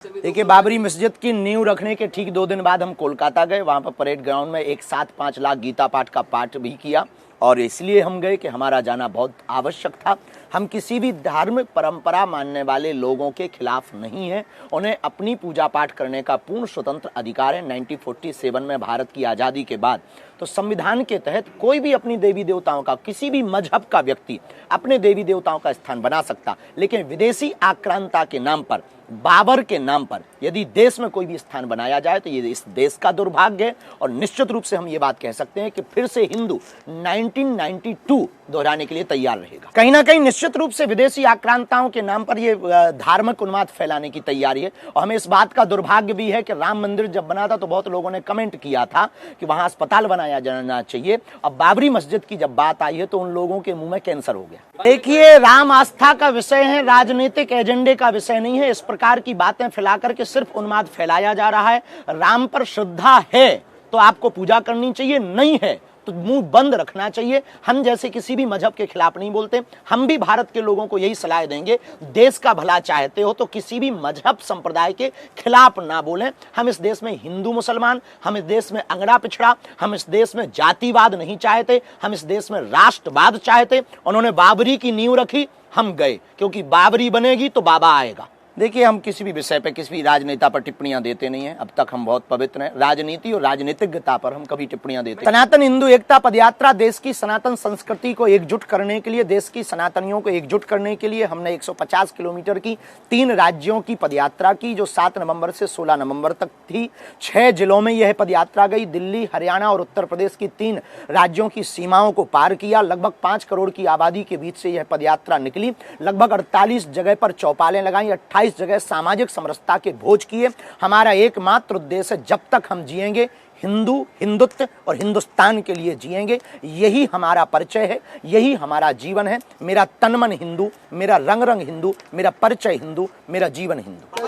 देखिए, बाबरी मस्जिद की नींव रखने के ठीक 2 दिन बाद हम कोलकाता गए। वहां पर परेड ग्राउंड में एक साथ 5 लाख गीता पाठ का पाठ भी किया और इसलिए हम गए कि हमारा जाना बहुत आवश्यक था। हम किसी भी धार्मिक परंपरा मानने वाले लोगों के खिलाफ नहीं हैं। उन्हें अपनी पूजा पाठ करने का पूर्ण स्वतंत्र अधिकार है। 1947 में भारत की आज़ादी के बाद तो संविधान के तहत कोई भी अपनी देवी देवताओं का, किसी भी मजहब का व्यक्ति अपने देवी देवताओं का स्थान बना सकता, लेकिन विदेशी आक्रांता के नाम पर, बाबर के नाम पर यदि देश में कोई भी स्थान बनाया जाए तो ये इस देश का दुर्भाग्य है। और निश्चित रूप से हम ये बात कह सकते हैं कि फिर से हिंदू 1992 दोहराने के लिए तैयार रहेगा। कहीं ना कहीं निश्चित रूप से विदेशी आक्रांताओं के नाम पर ये धार्मिक उन्माद फैलाने की तैयारी है। और हमें इस बात का दुर्भाग्य भी है कि राम मंदिर जब बना था तो बहुत लोगों ने कमेंट किया था कि वहां अस्पताल बनाया जाना चाहिए। अब बाबरी मस्जिद की जब बात आई है तो उन लोगों के मुंह में कैंसर हो गया। देखिए, राम आस्था का विषय है, राजनीतिक एजेंडे का विषय नहीं है। इस प्रकार की बातें फैला करके सिर्फ उन्माद फैलाया जा रहा है। राम पर श्रद्धा है तो आपको पूजा करनी चाहिए, नहीं है तो मुंह बंद रखना चाहिए। हम जैसे किसी भी मजहब के खिलाफ नहीं बोलते। हम भी भारत के लोगों को यही सलाह देंगे, देश का भला चाहते हो तो किसी भी मजहब संप्रदाय के खिलाफ ना बोलें। हम इस देश में हिंदू मुसलमान, हम इस देश में अंगड़ा पिछड़ा, हम इस देश में जातिवाद नहीं चाहते, हम इस देश में राष्ट्रवाद चाहते। उन्होंने बाबरी की नींव रखी, हम गए, क्योंकि बाबरी बनेगी तो बाबा आएगा। देखिए, हम किसी भी विषय पे, किसी भी राजनेता पर टिप्पणियां देते नहीं हैं। अब तक हम बहुत पवित्र हैं। राजनीति और राजनीतिज्ञता पर हम कभी टिप्पणियां देते हैं। सनातन हिंदू एकता पदयात्रा देश की सनातन संस्कृति को एकजुट करने के लिए, देश की सनातनियों को एकजुट करने के लिए हमने 150 किलोमीटर की 3 राज्यों की पदयात्रा की, जो 7 नवंबर से 16 नवंबर तक थी। 6 जिलों में यह पदयात्रा गई। दिल्ली, हरियाणा और उत्तर प्रदेश की 3 राज्यों की सीमाओं को पार किया। लगभग 5 करोड़ की आबादी के बीच से यह पदयात्रा निकली। लगभग 48 जगह पर चौपालें लगाई, 28 जगह सामाजिक समरसता के भोज किए। हमारा एकमात्र उद्देश्य है, जब तक हम जिएंगे हिंदू, हिंदुत्व और हिंदुस्तान के लिए जिएंगे। यही हमारा परिचय है, यही हमारा जीवन है। मेरा तन मन हिंदू, मेरा रंग रंग हिंदू, मेरा परिचय हिंदू, मेरा जीवन हिंदू।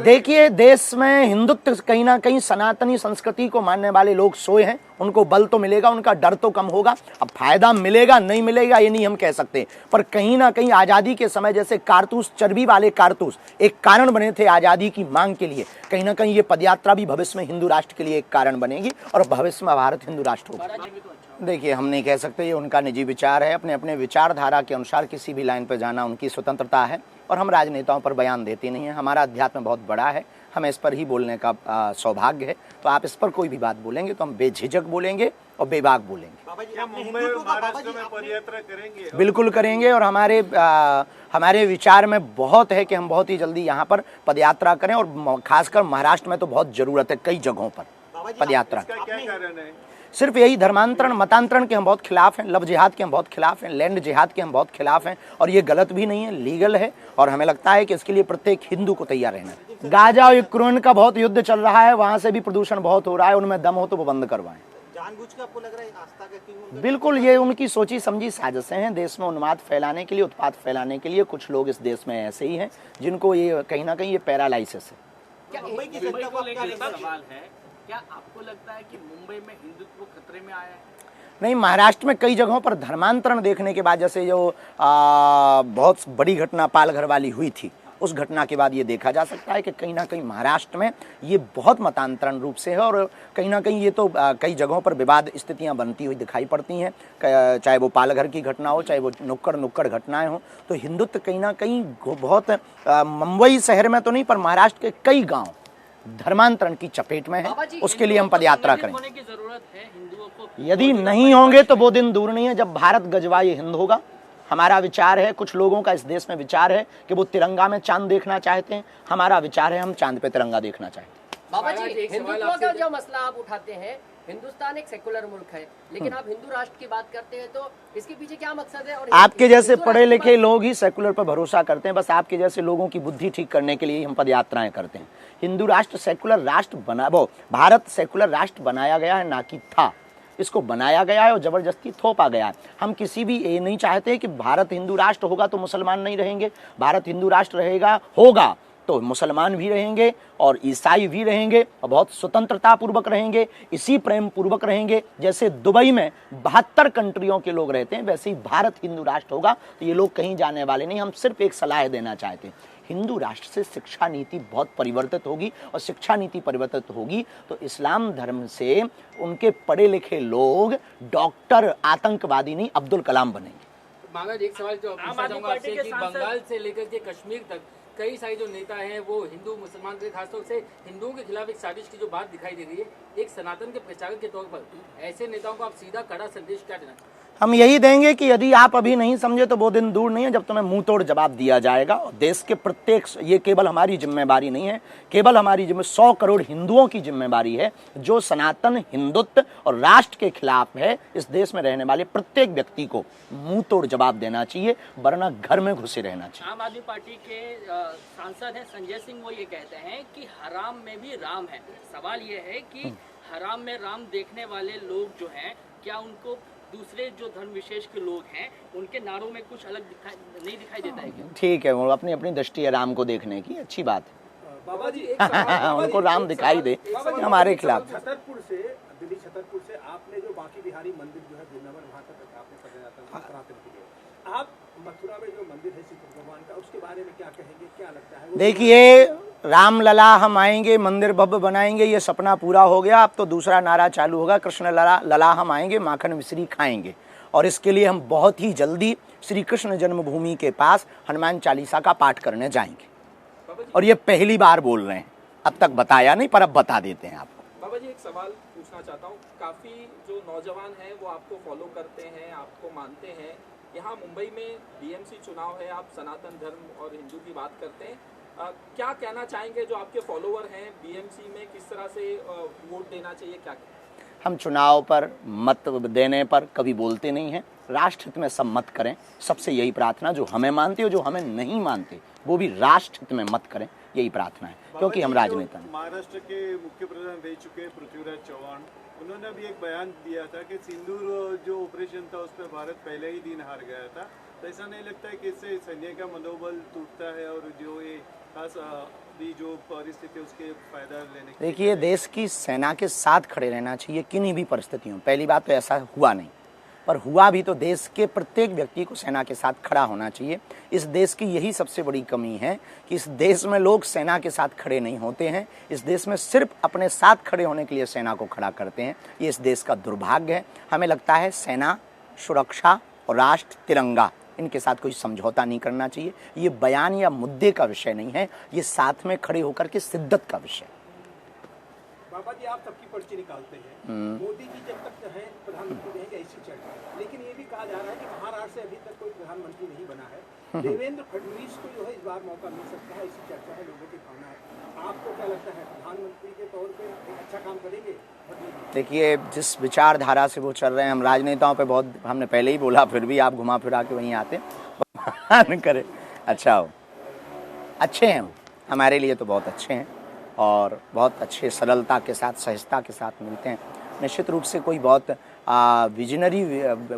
देखिए, देश में हिंदुत्व कहीं ना कहीं सनातनी संस्कृति को मानने वाले लोग सोए हैं। उनको बल तो मिलेगा, उनका डर तो कम होगा। अब फायदा मिलेगा नहीं मिलेगा ये नहीं हम कह सकते, पर कहीं ना कहीं आजादी के समय जैसे कारतूस, चर्बी वाले कारतूस एक कारण बने थे आजादी की मांग के लिए, कहीं ना कहीं ये पदयात्रा भी भविष्य में हिंदू राष्ट्र के लिए एक कारण बनेगी और भविष्य में भारत हिंदू राष्ट्र होगा। देखिए, हम नहीं कह सकते, ये उनका निजी विचार है। अपने अपने विचारधारा के अनुसार किसी भी लाइन पर जाना उनकी स्वतंत्रता है और हम राजनेताओं पर बयान देते नहीं हैं। हमारा अध्यात्म बहुत बड़ा है, हमें इस पर ही बोलने का सौभाग्य है। तो आप इस पर कोई भी बात बोलेंगे तो हम बेझिझक बोलेंगे और बेबाक बोलेंगे। क्या मुंबई और महाराष्ट्र में पदयात्रा करेंगे? बिल्कुल करेंगे और हमारे विचार में बहुत है कि हम बहुत ही जल्दी यहाँ पर पदयात्रा करें और खासकर महाराष्ट्र में तो बहुत जरूरत है कई जगहों पर पदयात्रा। क्या कारण है? सिर्फ यही, धर्मांतरण, मतांतरण के हम बहुत खिलाफ हैं, लव जिहाद के हम बहुत खिलाफ हैं, लैंड जिहाद के हम बहुत खिलाफ हैं और ये गलत भी नहीं है, लीगल है और हमें लगता है कि इसके लिए प्रत्येक हिंदू को तैयार रहना है। गाजा और यूक्रेन का बहुत युद्ध चल रहा है, वहां से भी प्रदूषण बहुत हो रहा है। उनमें दम हो तो वो बंद करवाएं। जानबूझ के आपको लग रहा है आस्था का क्यों? बिल्कुल, ये उनकी सोची समझी साजिशें हैं। देश में उन्माद फैलाने के लिए, उत्पाद फैलाने के लिए कुछ लोग इस देश में ऐसे ही हैं जिनको ये कहीं ना कहीं ये पैरालाइसिस है। क्या मुंबई की जनता को लेकर सवाल है, क्या आपको लगता है कि मुंबई में हिंदुत्व खतरे में आया है? नहीं, महाराष्ट्र में कई जगहों पर धर्मांतरण देखने के बाद, जैसे जो बहुत बड़ी घटना पालघर वाली हुई थी, उस घटना के बाद ये देखा जा सकता है कि कहीं ना कहीं महाराष्ट्र में ये बहुत मतांतरण रूप से है और कहीं ना कहीं ये तो कई जगहों पर विवाद स्थितियां बनती हुई दिखाई पड़ती हैं, चाहे वो पालघर की घटना हो, चाहे वो नुक्कड़ घटनाएं हो। तो हिंदुत्व कहीं ना कहीं बहुत मुंबई शहर में तो नहीं, पर महाराष्ट्र के कई गाँव धर्मांतरण की चपेट में है। उसके लिए हम पदयात्रा करें। यदि नहीं होंगे तो वो दिन दूर नहीं है जब भारत गजवाए हिंद होगा। हमारा विचार है, कुछ लोगों का इस देश में विचार है कि वो तिरंगा में चांद देखना चाहते हैं। हमारा विचार है, हम चांद पे तिरंगा देखना चाहते हैं। बाबा जी, हिंदुत्व का जो मसला आप उठाते हैं, हिंदुस्तान एक सेकुलर मुल्क है, लेकिन आप हिंदू राष्ट्र की बात करते हैं, तो इसके पीछे क्या मकसद है? और आपके जैसे पढ़े लिखे लोग ही सेकुलर पर भरोसा करते हैं। बस आपके जैसे लोगों की बुद्धि ठीक करने के लिए हम पदयात्राएं करते हैं। हिंदू राष्ट्र सेकुलर राष्ट्र भारत सेकुलर राष्ट्र बनाया गया है, ना कि था। इसको बनाया गया है और जबरदस्ती थोपा गया है। हम किसी भी ये नहीं चाहते कि भारत हिंदू राष्ट्र होगा तो मुसलमान नहीं रहेंगे। भारत हिंदू राष्ट्र होगा तो मुसलमान भी रहेंगे और ईसाई भी रहेंगे और बहुत स्वतंत्रता पूर्वक रहेंगे, इसी प्रेम पूर्वक रहेंगे। जैसे दुबई में 72 कंट्रियों के लोग रहते हैं, वैसे ही भारत हिंदू राष्ट्र होगा। तो ये लोग कहीं जाने वाले नहीं। हम सिर्फ एक सलाह देना चाहते हैं, हिंदू राष्ट्र से शिक्षा नीति बहुत परिवर्तित होगी, और शिक्षा नीति परिवर्तित होगी तो इस्लाम धर्म से उनके पढ़े लिखे लोग डॉक्टर, आतंकवादी नहीं, अब्दुल कलाम बनेंगे। महाराज एक सवाल जो पूछना चाहूंगा आपसे कि बंगाल से लेकर के कश्मीर तक कई सारे जो नेता हैं वो हिंदू मुसलमान के खासतौर से हिंदुओं के खिलाफ एक साजिश की जो बात दिखाई दे रही है, एक सनातन के प्रचारक के तौर पर ऐसे नेताओं को आप सीधा कड़ा संदेश क्या देना चाहते हैं? हम यही देंगे कि यदि आप अभी नहीं समझे तो वो दिन दूर नहीं है जब तुम्हें मुंह तोड़ जवाब दिया जाएगा। और देश के प्रत्येक, ये केवल हमारी जिम्मेवारी नहीं है, केवल हमारी 100 करोड़ हिंदुओं की जिम्मेवारी है जो सनातन हिंदुत्व और राष्ट्र के खिलाफ है। इस देश में रहने वाले प्रत्येक व्यक्ति को मुंह तोड़ जवाब देना चाहिए, वरना घर में घुसे रहना चाहिए। आम आदमी पार्टी के सांसद हैं संजय सिंह, वो ये कहते हैं कि हराम में भी राम है। सवाल ये है कि हराम में राम देखने वाले लोग जो हैं, क्या उनको दूसरे जो धर्म विशेष के लोग हैं उनके नारों में कुछ अलग नहीं दिखाई देता है क्या? ठीक है, वो अपनी अपनी दृष्टि है राम को देखने की, अच्छी बात है। बाबा जी एक सवाल, उनको राम दिखाई दे हमारे खिलाफ। छतरपुर से, दिल्ली छतरपुर से आपने जो बांकी बिहारी मंदिर जो है वृंदावन वहाँ तक आपने सनातन के लिए, आप मथुरा में जो मंदिर है श्री कृष्ण भगवान का, उसके बारे में क्या कहेंगे, क्या लगता है? देखिए, राम लला हम आएंगे, मंदिर भव्य बनाएंगे, ये सपना पूरा हो गया। अब तो दूसरा नारा चालू होगा, कृष्ण लला हम आएंगे, माखन मिश्री खाएंगे। और इसके लिए हम बहुत ही जल्दी श्री कृष्ण जन्मभूमि के पास हनुमान चालीसा का पाठ करने जाएंगे। और ये पहली बार बोल रहे हैं, अब तक बताया नहीं, पर अब बता देते हैं आपको। बाबा जी एक सवाल पूछना चाहता हूँ, काफी जो नौजवान हैं वो आपको फॉलो करते हैं, आपको मानते हैं। यहाँ मुंबई में बीएमसी चुनाव है, आप सनातन धर्म और हिंदू की बात करते हैं, क्या कहना चाहेंगे जो आपके फॉलोवर हैं बीएमसी में, किस तरह से वोट देना चाहिए, क्या कहें? हम चुनाव पर मत देने पर कभी बोलते नहीं हैं, राष्ट्र हित में सब मत करें, सबसे यही प्रार्थना। जो हमें मानते हो, जो हमें नहीं मानते, वो भी राष्ट्र हित में मत करें, यही प्रार्थना है, क्योंकि हम राजनेता हैं। महाराष्ट्र के मुख्य प्रधान रह चुके पृथ्वीराज चौहान, उन्होंने भी एक बयान दिया था कि सिंदूर जो ऑपरेशन था उस पर भारत पहले ही दिन हार गया था। तो ऐसा नहीं लगता है कि इससे सैन्य का मनोबल टूटता है और जो ये खास भी जो परिस्थिति उसके फायदा लेने के? देखिए, देश की सेना के साथ खड़े रहना चाहिए किन्हीं भी परिस्थितियों। पहली बात तो ऐसा हुआ नहीं, पर हुआ भी तो देश के प्रत्येक व्यक्ति को सेना के साथ खड़ा होना चाहिए। इस देश की यही सबसे बड़ी कमी है कि इस देश में लोग सेना के साथ खड़े नहीं होते हैं। इस देश में सिर्फ अपने साथ खड़े होने के लिए सेना को खड़ा करते हैं। ये इस देश का दुर्भाग्य है। हमें लगता है सेना, सुरक्षा और राष्ट्र, तिरंगा, इनके साथ कोई समझौता नहीं करना चाहिए। ये बयान या मुद्दे का विषय नहीं है, ये साथ में खड़े होकर के शिद्दत का विषय। बाबा जी आप सबकी पर्ची निकालते हैं, मोदी जी जब तक है प्रधानमंत्री रहेंगे ऐसी चर्चा, लेकिन ये भी कहा जा रहा है कि महाराष्ट्र से अभी तक कोई प्रधानमंत्री नहीं बना है। देवेंद्र फडणवीस को जो है इस बार मौका मिल सकता है, ऐसी चर्चा है, लोगों की भावना है। आपको क्या लगता है, प्रधानमंत्री के तौर पर एक अच्छा काम करेंगे? देखिए, जिस विचारधारा से वो चल रहे हैं, हम राजनेताओं पे बहुत, हमने पहले ही बोला, फिर भी आप घुमा फिरा के वहीं आते हैं। करे अच्छा हो, अच्छे हैं हमारे लिए तो बहुत अच्छे हैं और बहुत अच्छे सरलता के साथ, सहजता के साथ मिलते हैं। निश्चित रूप से कोई बहुत विजनरी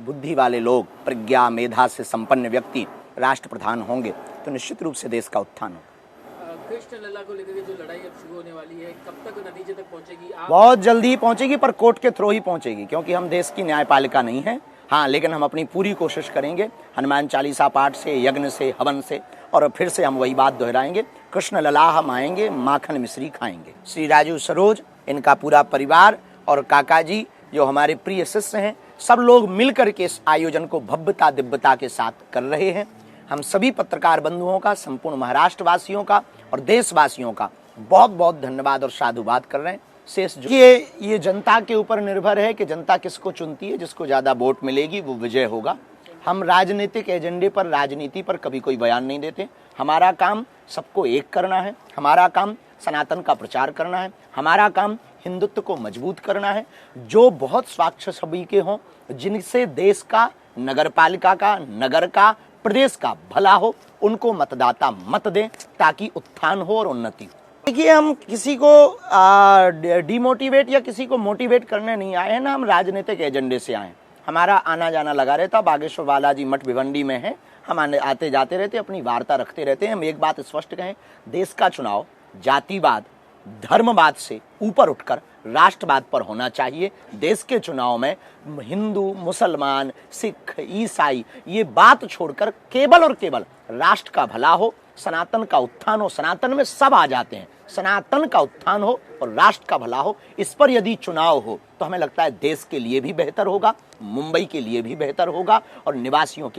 बुद्धि वाले लोग, प्रज्ञा मेधा से संपन्न व्यक्ति राष्ट्र प्रधान होंगे तो निश्चित रूप से देश का उत्थान होगा। कृष्ण लला को लेकर जो लड़ाई अब शुरू होने वाली है, कब तक नतीजे तक पहुंचेगी? बहुत जल्दी ही पहुंचेगी, पर कोर्ट के थ्रू ही पहुंचेगी, क्योंकि हम देश की न्यायपालिका नहीं है। हाँ, लेकिन हम अपनी पूरी कोशिश करेंगे, हनुमान चालीसा पाठ से, यज्ञ से, हवन से, और फिर से हम वही बात दोहराएंगे, कृष्ण लला हम आएंगे, माखन मिश्री खाएंगे। श्री राजू सरोज, इनका पूरा परिवार और काका जी जो हमारे प्रिय शिष्य हैं, सब लोग मिलकर के इस आयोजन को भव्यता दिव्यता के साथ कर रहे हैं। हम सभी पत्रकार बंधुओं का, संपूर्ण महाराष्ट्र वासियों का और देशवासियों का बहुत बहुत धन्यवाद और साधुवाद कर रहे हैं। शेष ये जनता के ऊपर निर्भर है कि जनता किसको चुनती है, जिसको ज्यादा वोट मिलेगी वो विजय होगा। हम राजनीतिक एजेंडे पर, राजनीति पर कभी कोई बयान नहीं देते। हमारा काम सबको एक करना है, हमारा काम सनातन का प्रचार करना है, हमारा काम हिंदुत्व को मजबूत करना है। जो बहुत स्वच्छ छवि के हों, जिनसे देश का, नगरपालिका का, नगर का, प्रदेश का भला हो, उनको मतदाता मत दें ताकि उत्थान हो और उन्नति हो। देखिए, हम किसी को डिमोटिवेट या किसी को मोटिवेट करने नहीं आए हैं ना, हम राजनीतिक एजेंडे से आए हैं। हमारा आना जाना लगा रहता, बागेश्वर बालाजी मठ भिवंडी में है, हम आते जाते रहते, अपनी वार्ता रखते रहते हैं। हम एक बात स्पष्ट कहें, देश का चुनाव जातिवाद, धर्मवाद से ऊपर उठकर राष्ट्रवाद पर होना चाहिए। देश के चुनाव में हिंदू, मुसलमान, सिख, ईसाई ये बात छोड़कर केवल और केवल राष्ट्र का भला हो, सनातन का उत्थान हो, सनातन में सब आ जाते हैं, सनातन का उत्थान हो और राष्ट्र का भला हो, इस पर यदि चुनाव हो तो हमें लगता है देश के लिए भी बेहतर होगा, मुंबई के लिए भी बेहतर होगा और निवासियों के